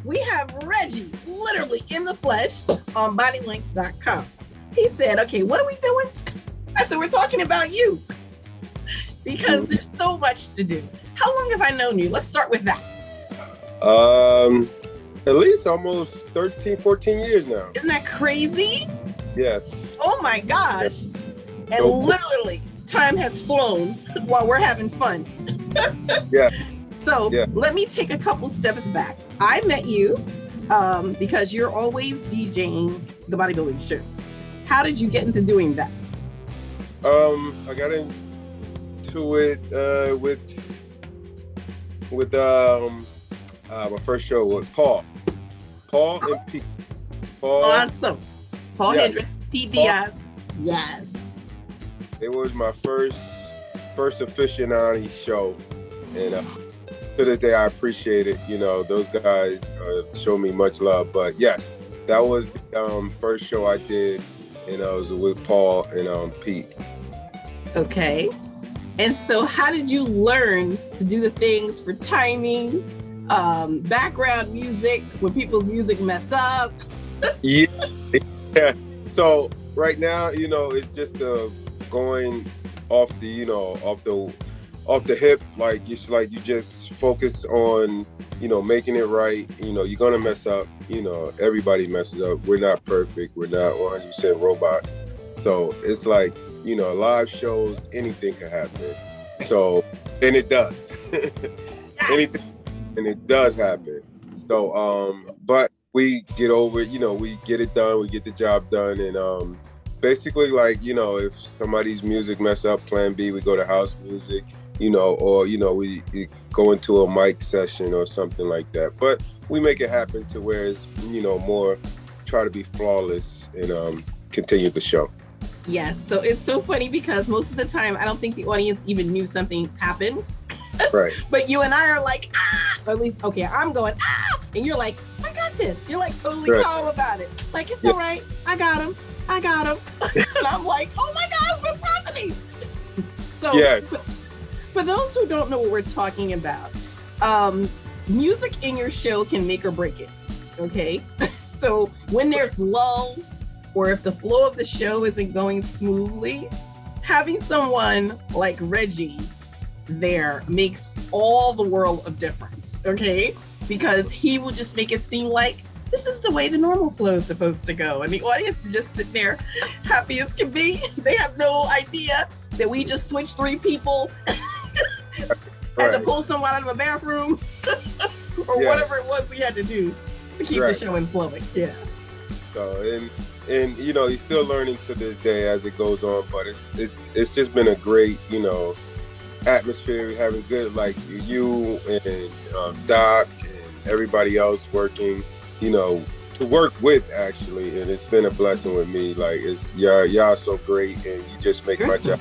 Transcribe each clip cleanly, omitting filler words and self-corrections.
we have Reggie literally in the flesh on Bodylynx.com. He said, okay, what are we doing? I said, we're talking about you because there's so much to do. How long have I known you? Let's start with that. At least almost 13, 14 years now. Isn't that crazy? Yes. Oh my gosh. And literally, time has flown while we're having fun. Yeah. So let me take a couple steps back. I met you because you're always DJing the bodybuilding shows. How did you get into doing that? I got into it with my first show was Paul and Pete. Awesome. Paul Hendricks, Pete Diaz. Yes. It was my first aficionado show, and to this day I appreciate it. You know, those guys show me much love. But yes, that was the first show I did, and I was with Paul and Pete. Okay. And so how did you learn to do the things for timing, background music, when people's music mess up? Yeah. So right now, you know, it's just going off the hip. Like you just focus on, you know, making it right. You know, you're gonna mess up. You know, everybody messes up. We're not perfect. We're not 100% robots. So it's like, you know, live shows, anything can happen. So, and it does. Anything, and it does happen. So, but we get over it, you know, we get it done, we get the job done. And basically, like, you know, if somebody's music mess up, plan B, we go to house music, you know, or, you know, we go into a mic session or something like that. But we make it happen to where it's, you know, more try to be flawless and continue the show. Yes. So it's so funny because most of the time, I don't think the audience even knew something happened. Right. But you and I are like, or at least, okay, I'm going, and you're like, I got this. You're like totally calm about it. Like, it's all right. I got him. And I'm like, oh my gosh, what's happening? So for those who don't know what we're talking about, music in your show can make or break it. Okay. So when there's lulls, or if the flow of the show isn't going smoothly, having someone like Reggie there makes all the world of difference, okay? Because he will just make it seem like this is the way the normal flow is supposed to go. And the audience is just sitting there happy as can be. They have no idea that we just switched 3 people, had to pull someone out of a bathroom, or whatever it was we had to do to keep the show flowing. Yeah. So, and you know, he's still learning to this day as it goes on, but it's just been a great, you know, atmosphere, having good, like you and Doc and everybody else working, you know, to work with actually, and it's been a blessing with me. Like, it's y'all so great, and you just make my job.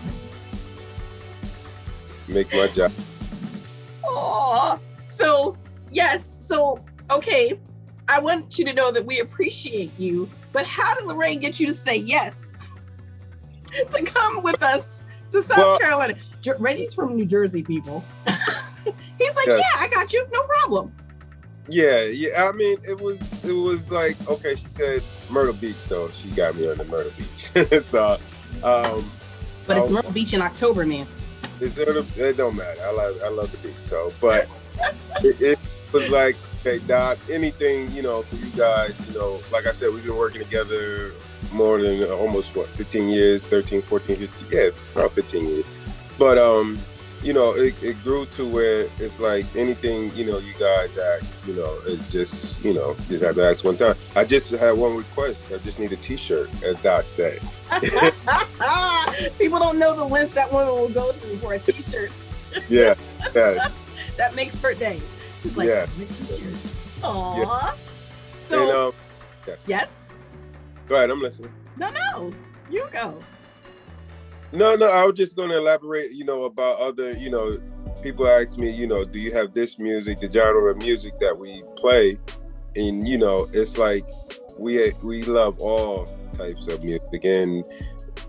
Aww. So yes, so okay, I want you to know that we appreciate you, but how did Lorraine get you to say yes to come with us to South Carolina? Reggie's from New Jersey, people. He's like, yeah, I got you, no problem. Yeah. I mean, it was like, okay, she said Myrtle Beach, though. She got me on the Myrtle Beach. So, but it's Myrtle Beach in October, man. It don't matter. I love the beach. So, but it was like, okay, Doc, anything, you know, for you guys, you know, like I said, we've been working together more than almost 15 years, 13, 14, 15, yeah, about 15 years. But, you know, it grew to where it's like anything, you know, you guys ask, you know, it's just, you know, just have to ask one time. I just had one request. I just need a t-shirt, as Doc said. People don't know the list that woman will go through for a t-shirt. Yeah. That makes her day. She's like, a t-shirt. Aww. Yeah. So, and, yes? Go ahead, I'm listening. No, you go. No, I was just going to elaborate, you know, about other, you know, people ask me, you know, do you have this music, the genre of music that we play? And, you know, it's like we love all types of music.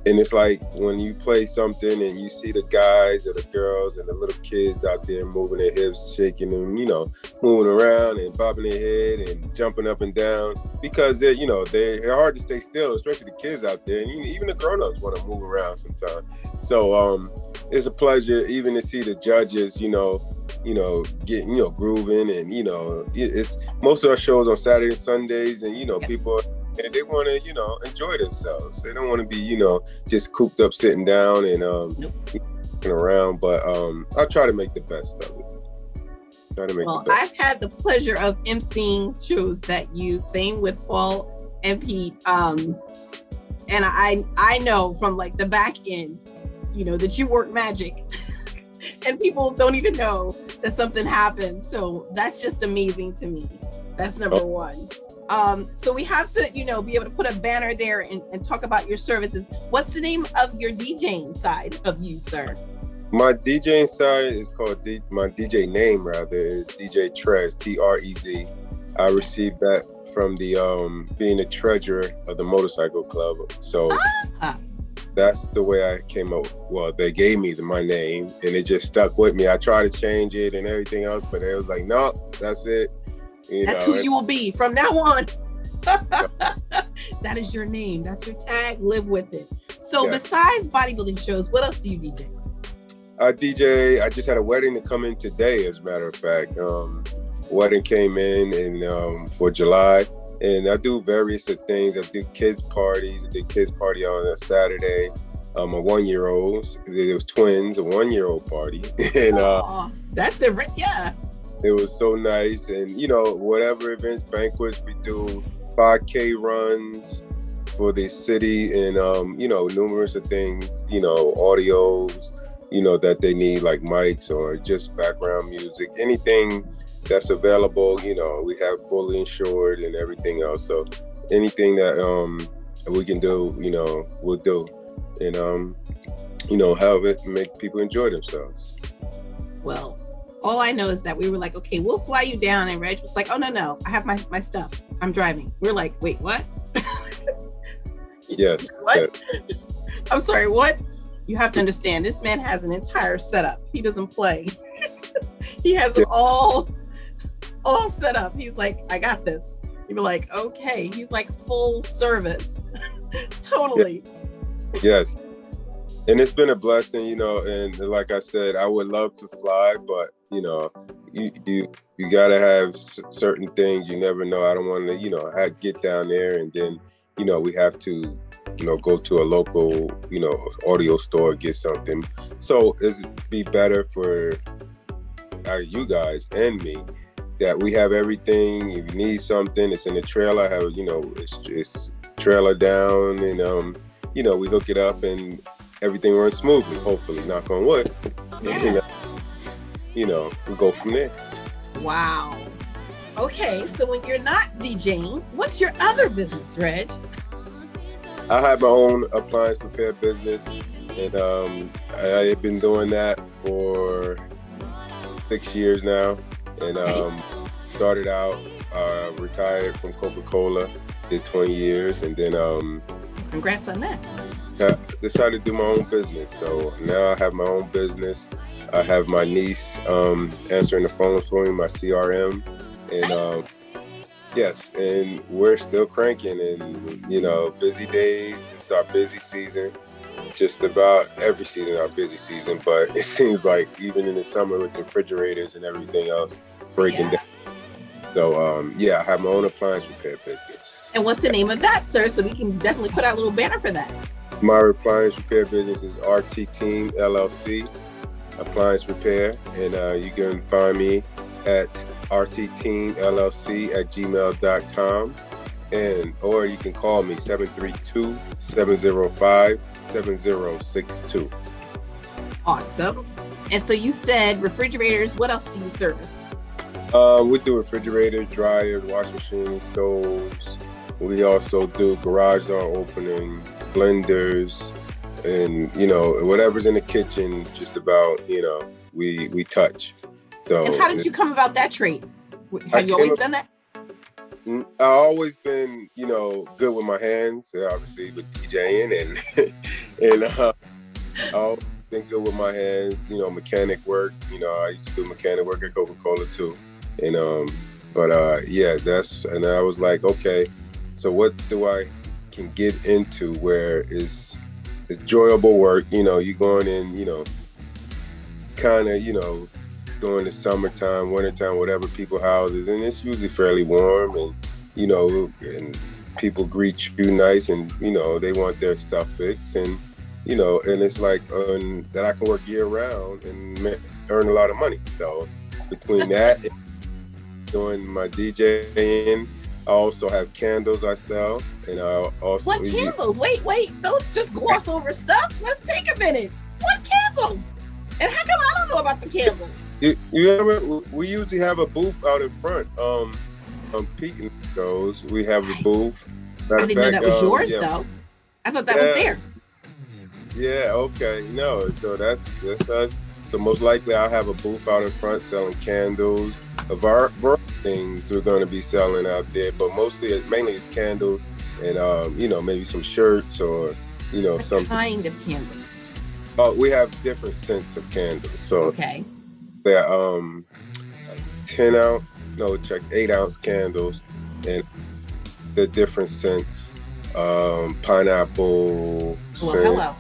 And it's like when you play something and you see the guys or the girls and the little kids out there moving their hips, shaking them, moving around and bobbing their head and jumping up and down, because they're hard to stay still, especially the kids out there. And even the grown-ups want to move around sometimes. So it's a pleasure even to see the judges, getting, grooving, and, it's most of our shows on Saturdays and Sundays, and, people, and they want to, enjoy themselves. They don't want to be, just cooped up, sitting down and around. But I try to make the best of it. I've had the pleasure of emceeing shows that you, same with Paul and Pete. And I know from like the back end, that you work magic. And people don't even know that something happened. So that's just amazing to me. That's number one. So we have to, be able to put a banner there and talk about your services. What's the name of your DJing side of you, sir? My DJing side is called, my DJ name rather is DJ Trez, Trez. I received that from the being the treasurer of the motorcycle club. So that's the way I came up. Well, they gave me my name and it just stuck with me. I tried to change it and everything else, but it was like, no, that's it. That's who you will be from now on. That is your name. That's your tag. Live with it. So besides bodybuilding shows, what else do you DJ? I DJ. I just had a wedding to come in today, as a matter of fact. Wedding came in and for July, and I do various things. I do kids parties. I did kids party on a Saturday. A 1-year-olds. It was twins. A 1-year-old party, and that's different. Yeah. It was so nice, and whatever events, banquets, we do 5K runs for the city, and numerous of things, audios, that they need, like mics or just background music, anything that's available. We have fully insured and everything else. So anything that we can do, we'll do, and have it make people enjoy themselves. Well, all I know is that we were like, okay, we'll fly you down. And Reg was like, oh, no, I have my stuff. I'm driving. We're like, wait, what? Yes. What? Yes. I'm sorry, what? You have to understand, this man has an entire setup. He doesn't play. He has it all set up. He's like, I got this. You'd be like, okay. He's like full service. Totally. Yes. And it's been a blessing, and like I said, I would love to fly, but, you got to have certain things. You never know. I don't want to, get down there and then, we have to, go to a local, audio store, get something. So it'd be better for you guys and me that we have everything. If you need something, it's in the trailer. I have, it's trailer down and, we hook it up and everything runs smoothly, hopefully, knock on wood. Yes. We go from there. Wow. Okay, so when you're not DJing, what's your other business, Reg? I have my own appliance repair business, and I've been doing that for 6 years now. And started out, retired from Coca-Cola, did 20 years, and then congrats on that. I decided to do my own business. So now I have my own business. I have my niece answering the phone for me, my CRM. And yes, and we're still cranking, and busy days. It's our busy season. Just about every season our busy season, but it seems like even in the summer with the refrigerators and everything else breaking down. So I have my own appliance repair business. And what's the name of that, sir? So we can definitely put out a little banner for that. My appliance repair business is RT Team LLC, appliance repair, and you can find me at rtteamllc@gmail.com, or you can call me 732-705-7062. Awesome. And so you said refrigerators. What else do you service? We do refrigerators, dryers, washing machines, stoves. We also do garage door opening, blenders, and whatever's in the kitchen. Just about we touch. So. And how did you come about that trade? Have you always done that? I always been, good with my hands, obviously with DJing and I always been good with my hands, mechanic work. I used to do mechanic work at Coca-Cola too. And and I was like, okay, so what do I can get into where it's enjoyable work, you going in, kind of, during the summertime, wintertime, whatever, people houses, and it's usually fairly warm, and and people greet you nice, and they want their stuff fixed, and and it's like that I can work year round and earn a lot of money. So between that and doing my DJing, I also have candles I sell, and I also what candles? Wait! Don't just gloss over stuff. Let's take a minute. What candles? And how come I don't know about the candles? We usually have a booth out in front. Peking goes. We have a booth. I didn't know that was yours though. I thought that was theirs. Yeah. Okay. No. So that's us. So most likely I'll have a booth out in front selling candles. A variety of things we're going to be selling out there, but mainly it's candles and maybe some shirts or some kind of candles. We have different scents of candles. So okay. They're 8 ounce candles, and the different scents. Pineapple. Well, hello.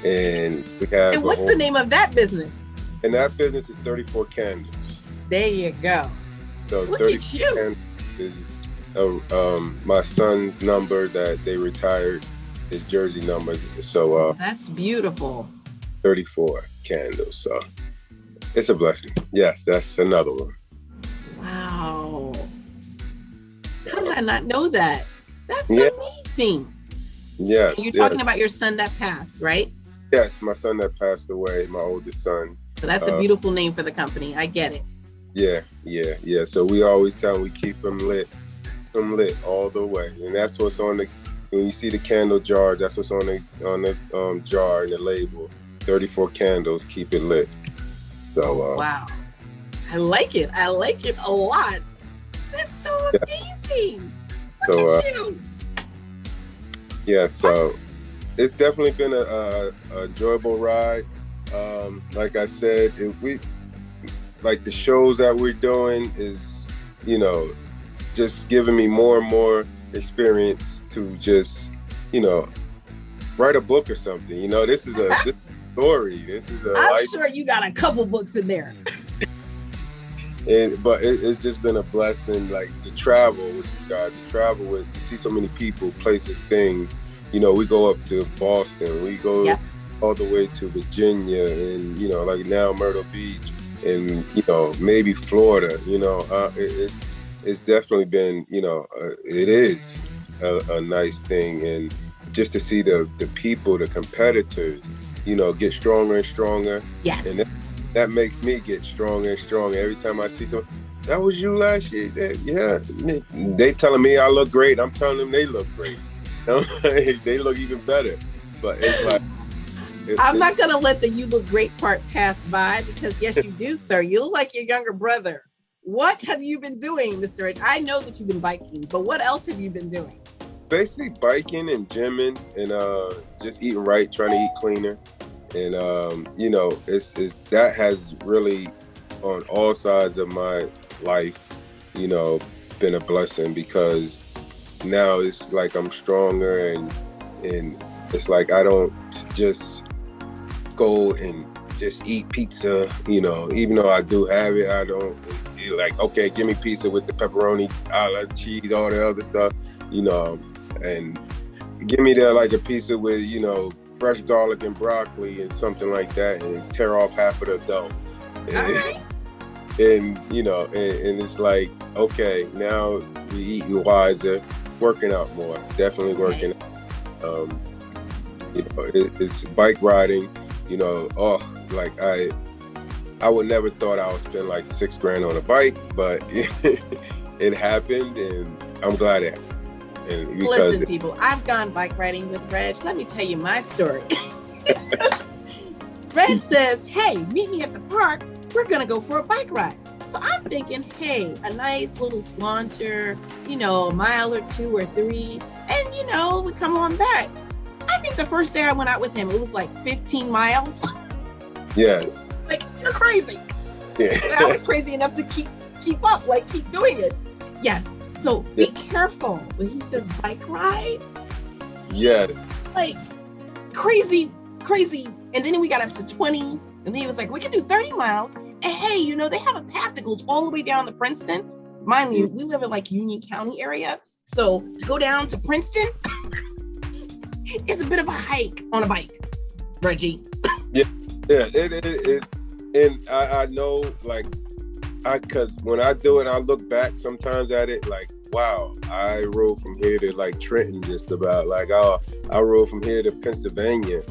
And we have. And what's the name of that business? And that business is 34 Candles. There you go. So look at you. Is my son's number that they retired, his jersey number. So that's beautiful. 34 Candles. So it's a blessing. Yes, that's another one. Wow. How did I not know that? That's amazing. Yes. You're talking about your son that passed, right? Yes, my son that passed away, my oldest son. So that's a beautiful name for the company. I get it. Yeah. So we always tell him we keep them lit all the way, and that's what's on the. When you see the candle jar, that's what's on the jar and the label. 34 candles, keep it lit. So wow, I like it. I like it a lot. That's so amazing. Look at you. Yeah, so it's definitely been a enjoyable ride. Like I said, like the shows that we're doing is, just giving me more and more experience to just, write a book or something. This is a story. This is a I'm sure you got a couple books in there. But it's just been a blessing, like the travel with you guys, to see so many people, places, things. We go up to Boston, we go all the way to Virginia, and like now Myrtle Beach, and maybe Florida. It's definitely been it is a nice thing, and just to see the people, the competitors, get stronger and stronger. Yes. And that makes me get stronger and stronger every time I see someone. That was you last year. Yeah. They telling me I look great. I'm telling them they look great. They look even better. But it's like I'm not gonna let the "you look great" part pass by, because yes, you do, sir. You look like your younger brother. What have you been doing, Mr. Reggie? I know that you've been biking, but what else have you been doing? Basically biking and gymming and just eating right, trying to eat cleaner. And it's that has really, on all sides of my life, been a blessing, because now it's like I'm stronger, and it's like I don't just go and just eat pizza, even though I do have it, I don't like, okay, give me pizza with the pepperoni, olive, cheese, all the other stuff, and give me like a pizza with, fresh garlic and broccoli and something like that, and tear off half of the dough. And it's like, okay, now we eating wiser, working out more, definitely working out. It's bike riding, like I would never thought I would spend like $6,000 on a bike, but it happened, and I'm glad it happened. Listen, people, I've gone bike riding with Reg. Let me tell you my story. Reg says, hey, meet me at the park. We're going to go for a bike ride. So I'm thinking, hey, a nice little slauncher, you know, a mile or 2 or 3, and you know, we come on back. I think the first day I went out with him, it was like 15 miles. Yes. Like, you're crazy. Yeah. I was crazy enough to keep up, like keep doing it. Yes. So be careful when he says bike ride. Yeah. Like crazy. And then we got up to 20, and then he was like, we can do 30 miles. And hey, you know, they have a path that goes all the way down to Princeton. Mind you, we live in like Union County area. So to go down to Princeton, it's a bit of a hike on a bike, Reggie. Yeah. And I know, like, cause when I do it, I look back sometimes at it like, wow, I rode from here to like Trenton, just about. Like, I rode from here to Pennsylvania.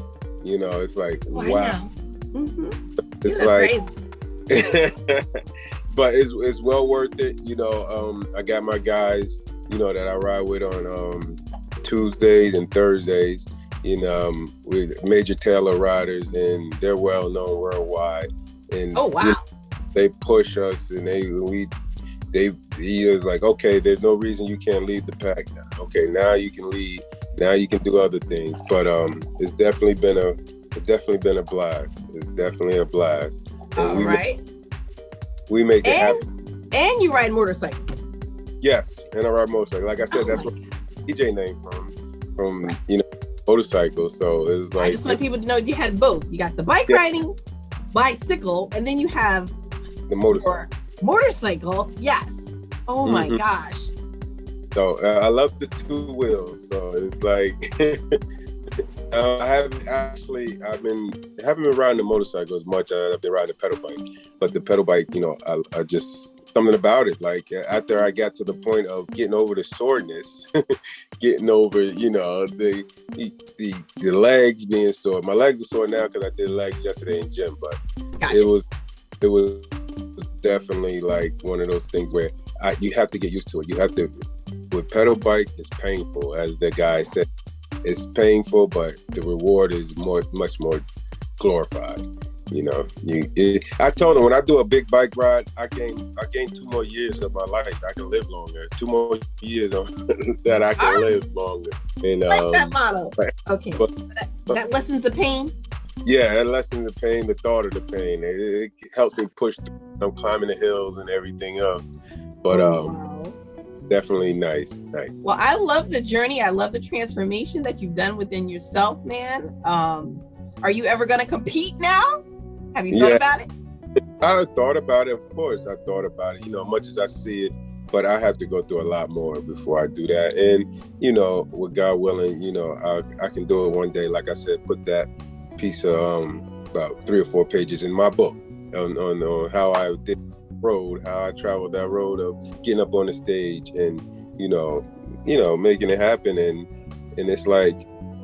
You know, it's like, wow. Mm-hmm. It's like, but it's well worth it. You know, I got my guys, you know, that I ride with on Tuesdays and Thursdays. You know, with Major Taylor riders, and they're well known worldwide. And oh wow, you know, they push us, and he was like, okay, there's no reason you can't lead the pack now. Okay, now you can lead. Now you can do other things. But it's definitely been a blast. It's definitely a blast. All right. We make it happen. And you ride motorcycles. Yes, and I ride motorcycles. Like I said, that's what DJ name from you know, motorcycles. So it's like, I just want people to know you had both. You got the bike riding, bicycle, and then you have the motorcycle. Yes. Oh my gosh. So I love the 2 wheels. So it's like I haven't been riding the motorcycle as much. I've been riding the pedal bike, but the pedal bike, you know, I just something about it. Like after I got to the point of getting over the soreness, getting over, you know, the legs being sore. My legs are sore now because I did legs yesterday in gym, but gotcha. it was definitely like one of those things where you have to get used to it. You have to. With pedal bike, it's painful, as the guy said. It's painful, but the reward is much more glorified. You know, I told him when I do a big bike ride, I gain 2 more years of my life. I can live longer. 2 more years that I can live longer. And like that motto. Okay, but, that lessens the pain. Yeah, that lessens the pain, the thought of the pain. It helps me push through. I'm climbing the hills and everything else. But definitely nice. Well, I love the journey. I love the transformation that you've done within yourself, man. Are you ever going to compete now? Have you thought about it? I thought about it, of course. I thought about it, you know, much as I see it, but I have to go through a lot more before I do that. And, you know, with God willing, you know, I can do it one day. Like I said, put that piece of about 3 or 4 pages in my book on how I did road, how I traveled that road of getting up on the stage and, you know, making it happen. And it's like,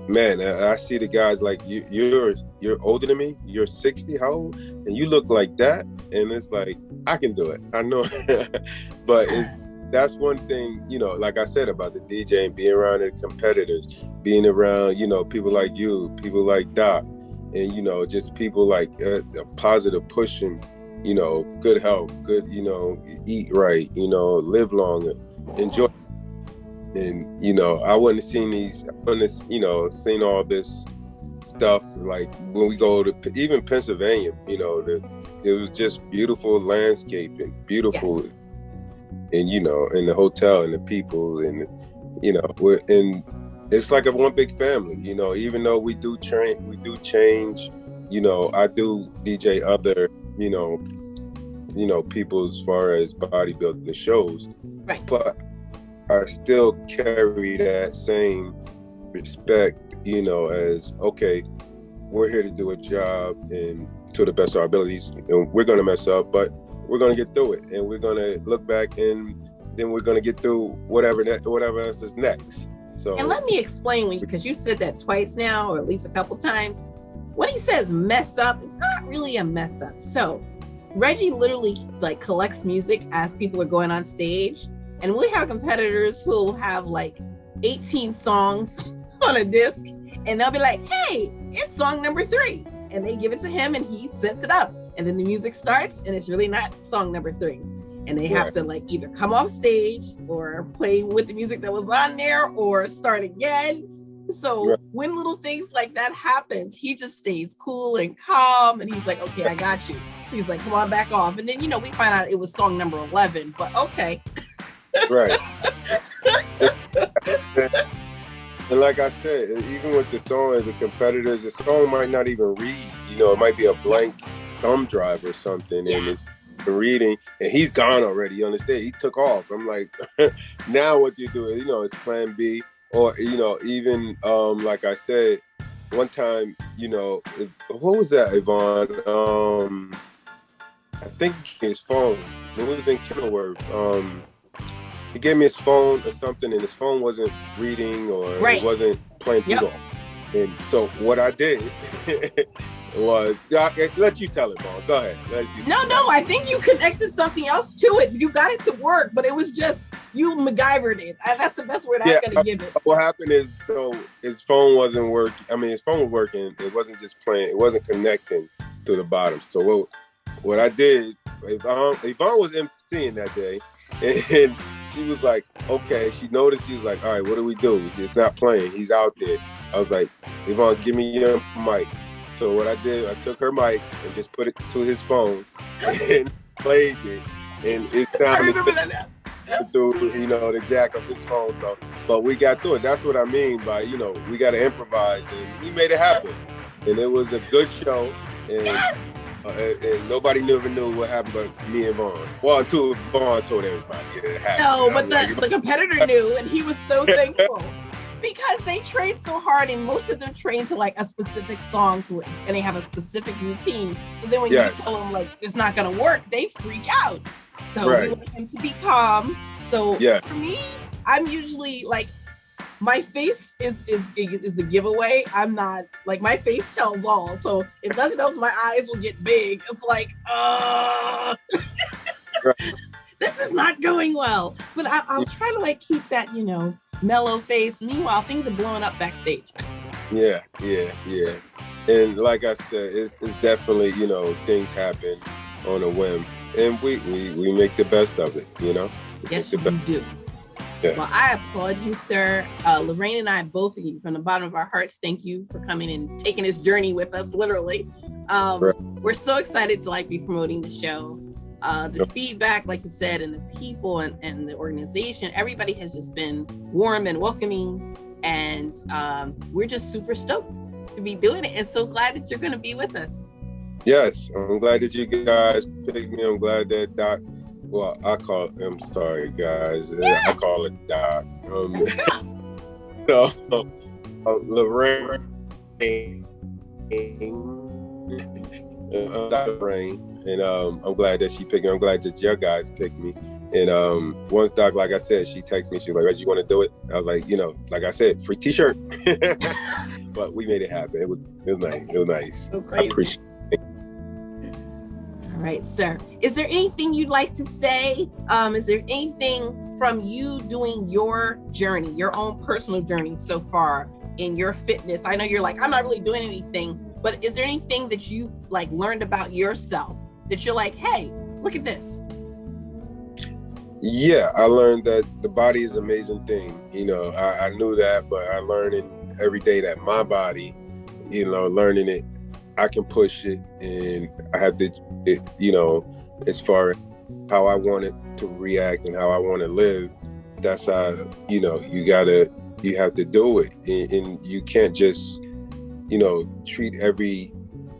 man, I see the guys like, you're older than me, you're 60, how old? And you look like that. And it's like, I can do it. I know. But that's one thing, you know, like I said about the DJing, being around the competitors, being around, you know, people like you, people like Doc, and, you know, just people like a positive pushing, you know, good health, good, you know, eat right, you know, live longer, enjoy. And, you know, I wouldn't have seen all this stuff, like when we go to even Pennsylvania, you know, it was just beautiful landscaping, beautiful. Yes. And, you know, in the hotel and the people, and, you know, and it's like a one big family, you know, even though we do change, you know, I do DJ other, you know, people as far as bodybuilding the shows, right? But I still carry that same respect, you know, as, okay, we're here to do a job and to the best of our abilities, and we're going to mess up, but we're going to get through it, and we're going to look back, and then we're going to get through whatever else is next. So, and let me explain, because you said that twice now, or at least a couple times. When he says mess up, it's not really a mess up. So Reggie literally like collects music as people are going on stage, and we have competitors who will have like 18 songs on a disc, and they'll be like, hey, it's song number 3, and they give it to him and he sets it up. and then the music starts and it's really not song number 3. And they have to like either come off stage or play with the music that was on there or start again. So when little things like that happens, he just stays cool and calm. And he's like, okay, I got you. He's like, come on back off. And then, you know, we find out it was song number 11, but okay. Right. And like I said, even with the song, the competitors, the song might not even read, you know, it might be a blank thumb drive or something. And it's reading and he's gone already, you understand? He took off. I'm like, now what you do is, you know, it's plan B. Or, you know, even like I said, one time, you know, what was that, Yvonne? I think his phone. It was in Kenilworth. He gave me his phone or something, and his phone wasn't reading or it wasn't playing through the. And so what I did was, let you tell it, Mom. Go ahead. No, I think you connected something else to it. You got it to work, but it was just, you MacGyvered it. That's the best word I'm going to give it. What happened is, so his phone wasn't working. I mean, his phone was working. It wasn't just playing. It wasn't connecting to the bottom. So what I did, Yvonne was emceeing that day, and she was like, okay. She noticed. She was like, all right, what do we do? It's not playing. He's out there. I was like, Yvonne, give me your mic. So what I did, I took her mic and just put it to his phone and played it. And it sounded through, you know, the jack of his phone. So, but we got through it. That's what I mean by, you know, we got to improvise. And we made it happen. And it was a good show. And, and nobody never knew what happened but me and Vaughn. Well, Vaughn told everybody it happened. No, but the competitor knew, and he was so thankful. Because they train so hard, and most of them train to like a specific song to it, and they have a specific routine. So then when you tell them like it's not gonna work, they freak out. So we want him to be calm. So for me, I'm usually like, my face is the giveaway. I'm not like, my face tells all. So if nothing else, my eyes will get big. It's like, this is not going well. But I'll try to like keep that, you know, mellow face. Meanwhile, things are blowing up backstage. Yeah. And like I said, it's definitely, you know, things happen on a whim, and we make the best of it, you know. Yes, you do. Yes. Well, I applaud you, sir. Lorraine and I, both of you, from the bottom of our hearts, thank you for coming and taking this journey with us, literally. We're so excited to like be promoting the show. The feedback, like you said, and the people and the organization, everybody has just been warm and welcoming, and we're just super stoked to be doing it, and so glad that you're going to be with us. Yes, I'm glad that you guys picked me. I'm glad that Doc, well, I'm sorry, guys. Yeah. I call it Doc. So, Lorraine, Lorraine, and I'm glad that she picked me. I'm glad that your guys picked me. And once Doc, like I said, she texted me. She was like, Reggie, you want to do it? I was like, you know, like I said, free t-shirt. But we made it happen. It was nice. It was nice. So crazy. I appreciate it. All right, sir. Is there anything you'd like to say? Is there anything from you doing your journey, your own personal journey so far in your fitness? I know you're like, I'm not really doing anything, but is there anything that you've like learned about yourself that you're like, hey, look at this? Yeah, I learned that the body is an amazing thing. You know, I knew that, but I learned every day that my body, you know, learning it, I can push it, and I have to, you know, as far as how I want it to react and how I want to live, that's how, you know, you have to do it. And you can't just, you know, treat every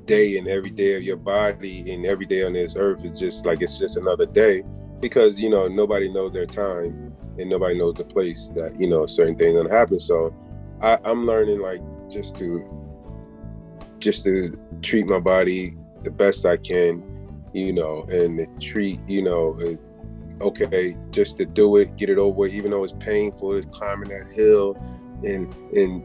day and every day of your body and every day on this earth is just like, it's just another day, because, you know, nobody knows their time and nobody knows the place that, you know, certain things gonna happen. So I'm learning like just to treat my body the best I can, you know, and to treat, you know, okay, just to do it, get it over with, even though it's painful, it's climbing that hill and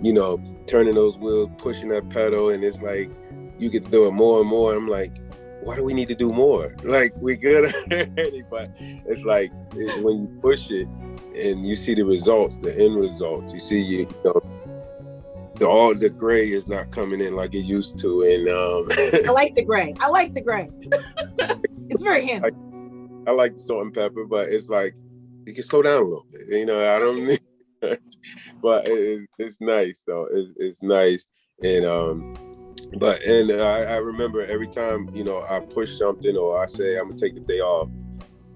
you know, turning those wheels, pushing that pedal, and it's like you get to do it more and more. I'm like, why do we need to do more? Like, we good already, but it's like when you push it and you see the results, the end results, you see, you know, all the gray is not coming in like it used to, and I like the gray. It's very handsome. I like the salt and pepper, but it's like you can slow down a little bit. You know, I don't need, but it's nice though. It's nice, and I remember every time, you know, I push something or I say I'm gonna take the day off,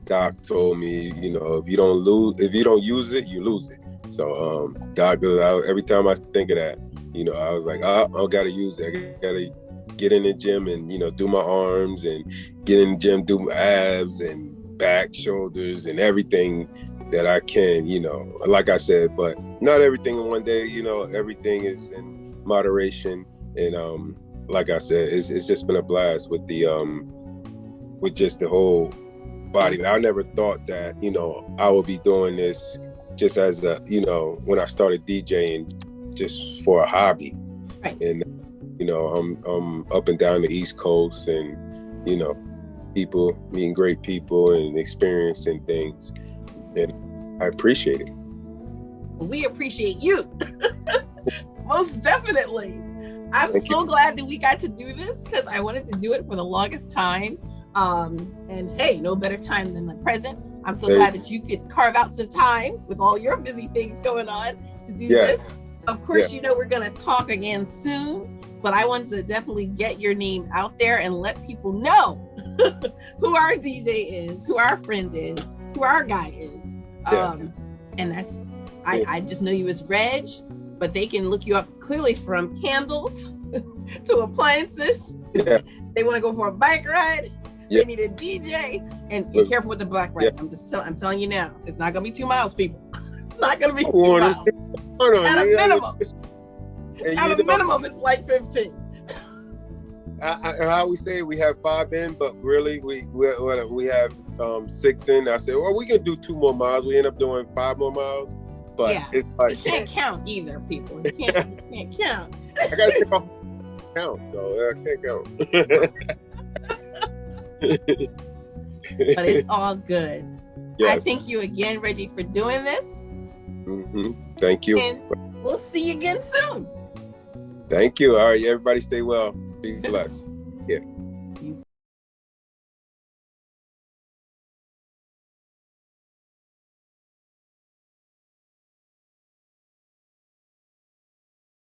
Doc told me, you know, if you don't use it, you lose it. So Doc goes, every time I think of that, you know, I was like, I gotta use it. I gotta get in the gym and, you know, do my arms, and get in the gym, do my abs and back, shoulders, and everything that I can, you know, like I said, but not everything in one day, you know, everything is in moderation. And like I said, it's just been a blast with just the whole body. I never thought that, you know, I would be doing this just as a, you know, when I started DJing just for a hobby. Right. And, you know, I'm up and down the East Coast, and, you know, meeting great people and experiencing things. And I appreciate it. We appreciate you. Most definitely. I'm Thank so you. glad that we got to do this, because I wanted to do it for the longest time. And hey, no better time than the present. I'm so glad that you could carve out some time with all your busy things going on to do this. Of course, you know, we're going to talk again soon, but I wanted to definitely get your name out there and let people know who our DJ is, who our friend is, who our guy is. And that's, I just know you as Reg, but they can look you up clearly from candles to appliances. Yeah. They want to go for a bike ride. Yeah. They need a DJ, and be careful with the bike ride. I'm telling you now, it's not gonna be 2 miles, people. It's not gonna be 2 miles. At a minimum. At a minimum, it's like 15. I always say we have 5 in, but really we have 6 in. I said, well, we can do 2 more miles. We end up doing 5 more miles, but it's like you can't count either, people. You can't count. I gotta take off count, so I can't count. But it's all good. Yes. I thank you again, Reggie, for doing this. Mm-hmm. Thank you. And we'll see you again soon. Thank you. All right, everybody stay well. Be blessed. Yeah.